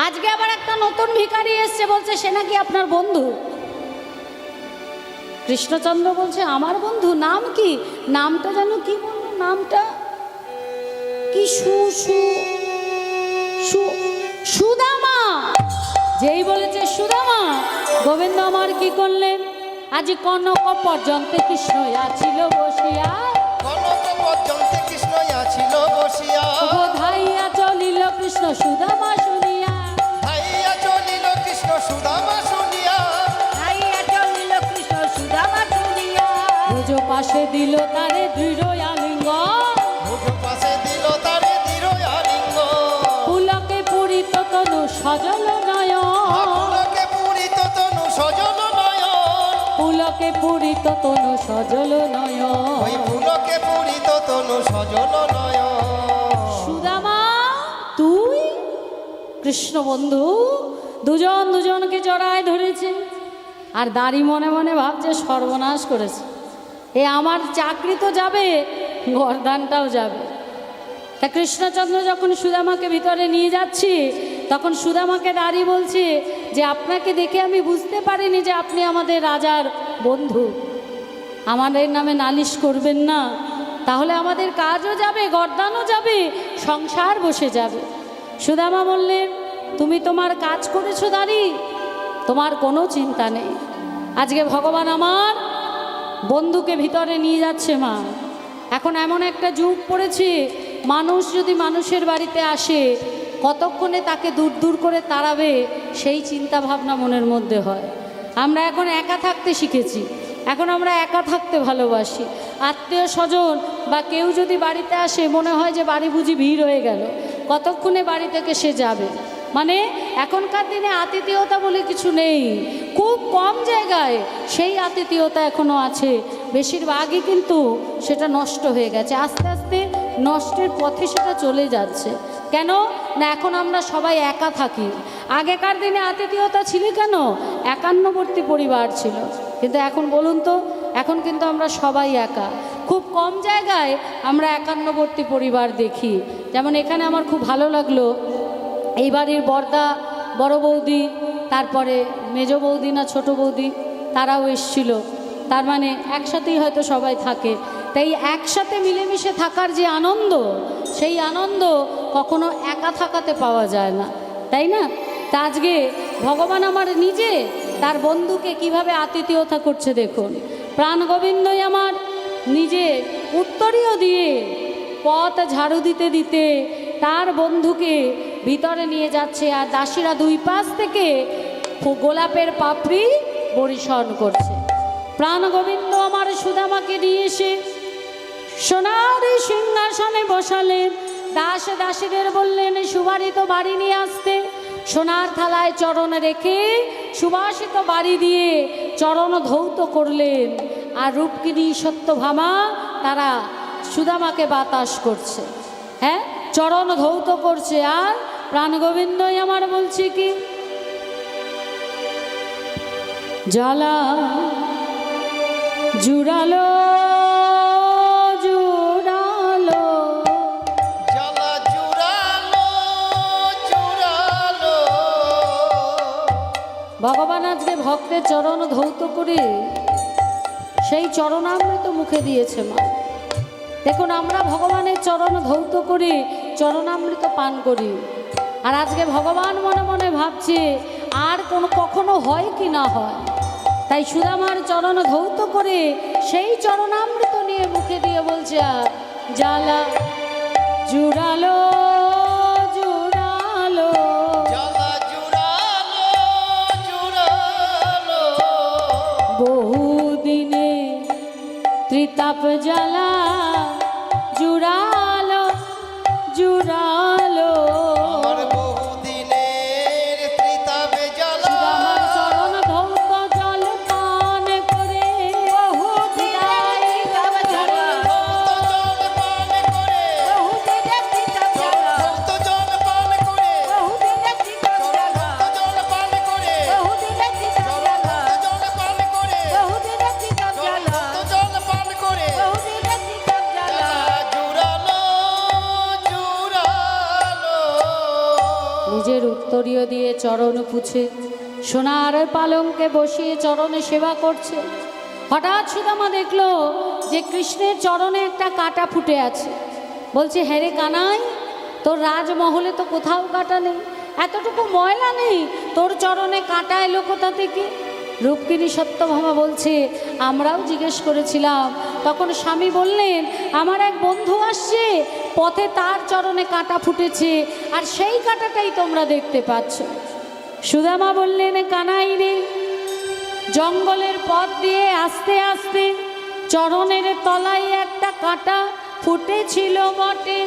আজকে আবার একটা নতুন ভিখারি এসছে, বলছে সে নাকি আপনার বন্ধু। কৃষ্ণচন্দ্র বলছে আমার বন্ধু? নাম কি? নামটা যেন কি বললো, নামটা কি? সুদামা। যেই বলেছে সুদামা, গোবিন্দ আমার কি করলেন? আজ কনক পর্যন্তে কৃষ্ণ আছিল বসিয়া, কনক পর্যন্তে কৃষ্ণ আছিল বসিয়া, ধাইয়া চলিল কৃষ্ণ সুদামা শুনিয়া, ধাইয়া চলিল কৃষ্ণ সুদামা শুনিয়া, ধাইয়া চলিল কৃষ্ণ সুদামা শুনিয়া, ভুজ পাশে দিল তারে দৃঢ় আলিঙ্গ, ভুজ পাশে দিল তারে দৃঢ় আলিঙ্গ, পুলকে পুরিত তনু সজল নয়ন, পুলকে পুরিত তনু সজল নয়ন, পুলকে পুরিত তনু সজল নয়ন, ওই পুলকে পুরিত তনু সজল নয়ন। সুদামা তুই? কৃষ্ণ বন্ধু দুজন দুজনকে জড়ায় ধরেছে, আর দাড়ি মনে মনে ভাবছে সর্বনাশ করেছে, এ আমার চাকরি তো যাবে, গরদানটাও যাবে। তা কৃষ্ণচন্দ্র যখন সুদামাকে ভিতরে নিয়ে যাচ্ছে, তখন সুদামাকে দাঁড়িয়ে বলছে যে আপনাকে দেখে আমি বুঝতে পারিনি যে আপনি আমাদের রাজার বন্ধু, আমাদের নামে নালিশ করবেন না, তাহলে আমাদের কাজও যাবে, গরদানও যাবে, সংসার বসে যাবে। সুদামা বললেন তুমি তোমার কাজ করেছো দাঁড়ি, তোমার কোনো চিন্তা নেই। আজকে ভগবান আমার বন্ধুকে ভিতরে নিয়ে যাচ্ছে মা। এখন এমন একটা যুগ পড়েছে, মানুষ যদি মানুষের বাড়িতে আসে কতক্ষণে তাকে দূর দূর করে তাড়াবে সেই চিন্তা ভাবনা মনের মধ্যে হয়। আমরা এখন একা থাকতে শিখেছি, এখন আমরা একা থাকতে ভালোবাসি। আত্মীয় স্বজন বা কেউ যদি বাড়িতে আসে মনে হয় যে বাড়ি বুঝি ভিড় হয়ে গেল, কতক্ষণে বাড়ি থেকে সে যাবে। মানে এখনকার দিনে আতিথেয়তা বলে কিছু নেই, খুব কম জায়গায় সেই আতিথেয়তা এখনও আছে, বেশিরভাগই কিন্তু সেটা নষ্ট হয়ে গেছে, আস্তে আস্তে নষ্টের পথে সেটা চলে যাচ্ছে। কেন না এখন আমরা সবাই একা থাকি। আগেকার দিনে আতিথেয়তা ছিল কেন? একান্নবর্তী পরিবার ছিল, কিন্তু এখন বলুন তো, এখন কিন্তু আমরা সবাই একা। খুব কম জায়গায় আমরা একান্নবর্তী পরিবার দেখি। যেমন এখানে আমার খুব ভালো লাগলো, এই বাড়ির বড়দা, বড় বৌদি, তারপরে মেজ বৌদি না ছোট বৌদি, তারাও এসছিল। তার মানে একসাথেই হয়তো সবাই থাকে। তাই একসাথে মিলেমিশে থাকার যে আনন্দ, সেই আনন্দ কখনো একা থাকাতে পাওয়া যায় না, তাই না? তা আজকে ভগবান আমার নিজে তার বন্ধুকে কিভাবে আতিথেয়তা করছে দেখুন। প্রাণ গোবিন্দই আমার নিজে উত্তরীয় দিয়ে পথ ঝাড়ু দিতে দিতে তার বন্ধুকে ভিতরে নিয়ে যাচ্ছে, আর দাসীরা দুই পাশ থেকে গোলাপের পাপড়ি পরিশন করছে। প্রাণ গোবিন্দ আমার সুদামাকে নিয়ে এসে সোনার সিংহাসনে বসালেন। দাস দাসীদের বললেন সুবাসিত বাড়ি নিয়ে আসতে। সোনার থালায় চরণ রেখে সুবাসিত বাড়ি দিয়ে চরণ ধৌত করলেন। আর রূপকিনী সত্যভামা তারা সুদামাকে বাতাস করছে, হ্যাঁ, চরণ ধৌত করছে। আর প্রাণ গোবিন্দই আমার বলছে কি, জ্বালা জুড়ালো জুড়ালো, জ্বালা জুড়ালো জুড়ালো। ভগবান আজকে ভক্তের চরণ ধৌত করে সেই চরণামৃত মুখে দিয়েছে মা। দেখুন আমরা ভগবানের চরণ ধৌত করে চরণামৃত পান করি, আর আজকে ভগবান মনে মনে ভাবছে আর কখনো হয় কি না হয়। তাই সুদামার চরণ ধৌত করে সেই চরণামৃত নিয়ে মুখে দিয়ে বলছে, জ্বালা জুড়ালো জুড়ালো, জ্বালা জুড়ালো জুড়ালো। বহুদিনে ত্রিতাপ জ্বালা জুড়ালো জুড়ালো। আমার বহুদিনের ত্রিতাপে জ্বালা, সুদামার চরণ ধৌত জল পান করে বহুদিনের ত্রিতাপ জ্বালা, ধৌত জল পান করে বহুদিনের ত্রিতাপ জ্বালা, নিজের উত্তরীয় দিয়ে চরণ পুছে সোনার পালঙ্কে বসিয়ে চরণে সেবা করছে। হঠাৎ সুদামা দেখলো যে কৃষ্ণের চরণে একটা কাঁটা ফুটে আছে। বলছে, হ্যাঁ রে কানাই, তোর রাজমহলে তো কোথাও কাঁটা নেই, এতটুকু ময়লা নেই, তোর চরণে কাঁটা এলো কোথা থেকে? রূপকিনী সত্যভামা বলছে, আমরাও জিজ্ঞেস করেছিলাম। তখন স্বামী বললেন, আমার এক বন্ধু আসছে, পথে তার চরণে কাঁটা ফুটেছে, আর সেই কাঁটাটাই তোমরা দেখতে পাচ্ছ। সুদামা বললেন, কানাই রে, জঙ্গলের পথ দিয়ে আস্তে আস্তে চরণের তলায় একটা কাঁটা ফুটেছিল বটে,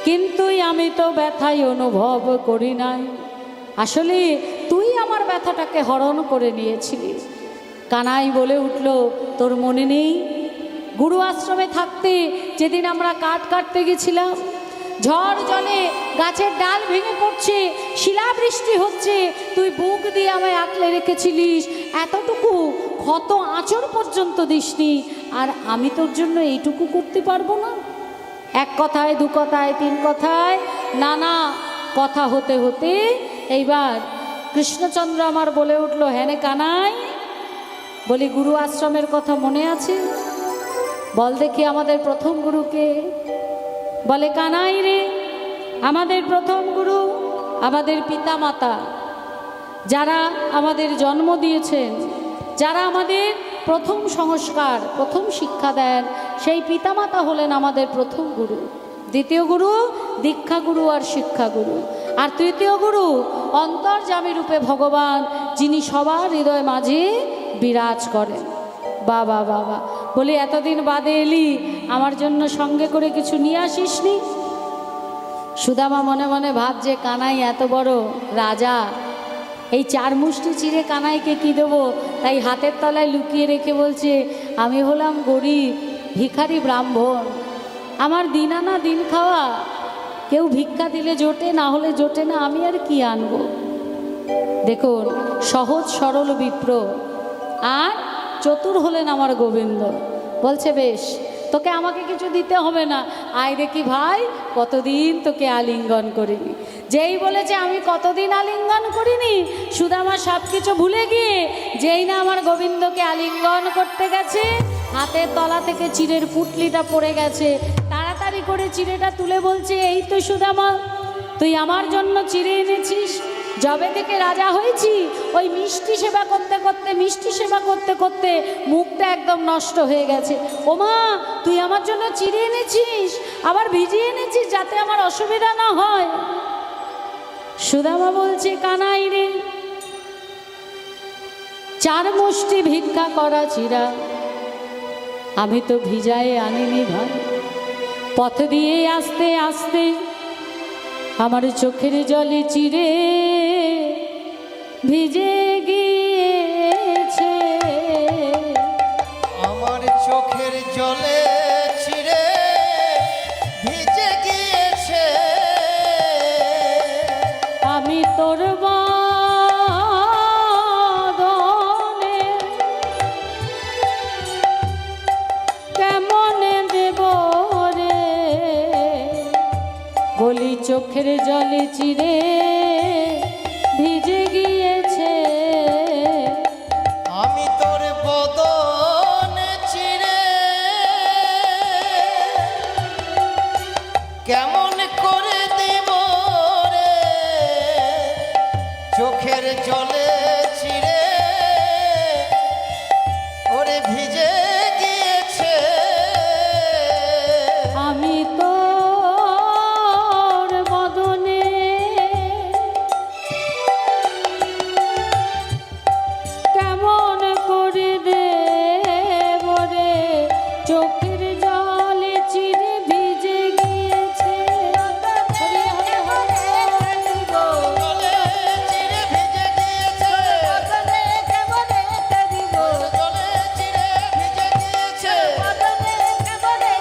কিন্তু আমি তো ব্যথাই অনুভব করি নাই। আসলে তুই আমার ব্যথাটাকে হরণ করে নিয়েছিলি। কানাই বলে উঠল, তোর মনে নেই গুরু আশ্রমে থাকতে যেদিন আমরা কাঠ কাটতে গেছিলাম, ঝড় জলে গাছের ডাল ভেঙে পড়ছে, শিলাবৃষ্টি হচ্ছে, তুই বুক দিয়ে আমায় আঁকলে রেখেছিলিস, এতটুকু ক্ষত আঁচড় পর্যন্ত দিসনি, আর আমি তোর জন্য এইটুকু করতে পারবো না? এক কথায়, দু কথায়, তিন কথায়, নানা কথা হতে হতে এইবার কৃষ্ণচন্দ্র আমার বলে উঠল, হ্যাঁ রে কানাই, বলি গুরু আশ্রমের কথা মনে আছে? বল দেখি আমাদের প্রথম গুরুকে। বলে, কানাই রে, আমাদের প্রথম গুরু আমাদের পিতা মাতা, যারা আমাদের জন্ম দিয়েছেন, যারা আমাদের প্রথম সংস্কার, প্রথম শিক্ষা দেন, সেই পিতামাতা হলেন আমাদের প্রথম গুরু। দ্বিতীয় গুরু দীক্ষা গুরু আর শিক্ষা গুরু, আর তৃতীয় গুরু অন্তর্যামী রূপে ভগবান, যিনি সবার হৃদয় মাঝে বিরাজ করেন। বাবা বাবা, বলি এতদিন বাদে এলি, আমার জন্য সঙ্গে করে কিছু নিয়ে আসিসনি? সুদামা মনে মনে ভাবছে, কানাই এত বড় রাজা, এই চার মুষ্টি চিড়ে কানাইকে কি দেবো? তাই হাতের তলায় লুকিয়ে রেখে বলছে, আমি হলাম গরিব ভিখারি ব্রাহ্মণ, আমার দিন আনা দিন খাওয়া, কেউ ভিক্ষা দিলে জোটে, না হলে জোটে না, আমি আর কি আনবো? দেখুন, সহজ সরল বিপ্র আর চতুর হলেন আমার গোবিন্দ। বলছে, বেশ, তোকে আমাকে কিছু দিতে হবে না, আয় দেখি ভাই, কতদিন তোকে আলিঙ্গন করিনি। যেই বলেছে আমি কতদিন আলিঙ্গন করিনি, সুদামা সব কিছু ভুলে গিয়ে যেই না আমার গোবিন্দকে আলিঙ্গন করতে গেছে, হাতের তলা থেকে চিড়ের পুটলিটা পড়ে গেছে। তাড়াতাড়ি করে চিড়েটা তুলে বলছে, এই তো সুদামা, তুই আমার জন্য চিড়ে এনেছিস। যবে থেকে রাজা হয়েছি, ওই মিষ্টি সেবা করতে করতে, মিষ্টি সেবা করতে করতে মুখটা একদম নষ্ট হয়ে গেছে। ওমা, তুই আমার জন্য চিড়ে এনেছিস, আবার ভিজিয়ে এনেছিস, যাতে আমার অসুবিধা না হয়। সুদামা বলছে, কানাই রে, চার মুষ্টি ভিক্ষা করা চিড়া আমি তো ভিজায়ে আনিনি ভাই, পথ দিয়ে আস্তে আস্তে আমার চোখের জলে চিড়ে ভিজে গিয়েছে। আমার চোখের জলে চিড়ে ভিজে গিয়েছে, আমি তোর বদনে কেমন দেব রে, বলি চোখের জলে চিড়ে ভিজে গিয়েছে। আমি তোর বদনে চিড়ে কেমন করে দিব রে, চোখের জলে চিড়ে ওরে ভিজে গিয়েছে। আমি তোর বদনে কেমন করে দেব রে, চোখের জলে চিড়ে ভিজে গিয়েছে। হরে হরে হরে গো, জলে চিড়ে ভিজে গিয়েছে, বদনে কেমনে দিব, জলে চিড়ে ভিজে গিয়েছে, বদনে কেমনে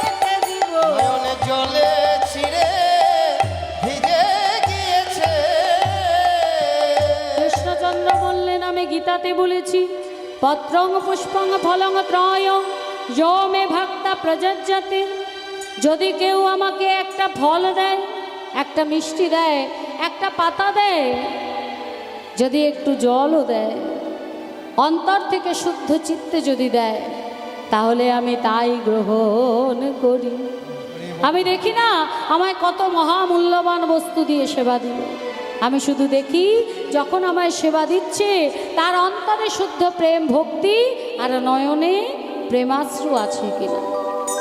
দিব। নয়নে জলে চিড়ে ভিজে গিয়েছে। কৃষ্ণচন্দ্র বললেন, আমি গীতাতে বলেছি, পত্রং পুষ্পং ফলং ত্রয়ং যো মে ভক্তা প্রযজ্যতে। যদি কেউ আমাকে একটা ফল দেয়, একটা মিষ্টি দেয়, একটা পাতা দেয়, যদি একটু জলও দেয়, অন্তর থেকে শুদ্ধ চিত্তে যদি দেয়, তাহলে আমি তাই গ্রহণ করি। আমি দেখি না আমায় কত মহামূল্যবান বস্তু দিয়ে সেবা দিল, আমি শুধু দেখি যখন আমায় সেবা দিচ্ছে তার অন্তরে শুদ্ধ প্রেম ভক্তি আর নয়নে প্রেমাশ্রু আছে কিনা।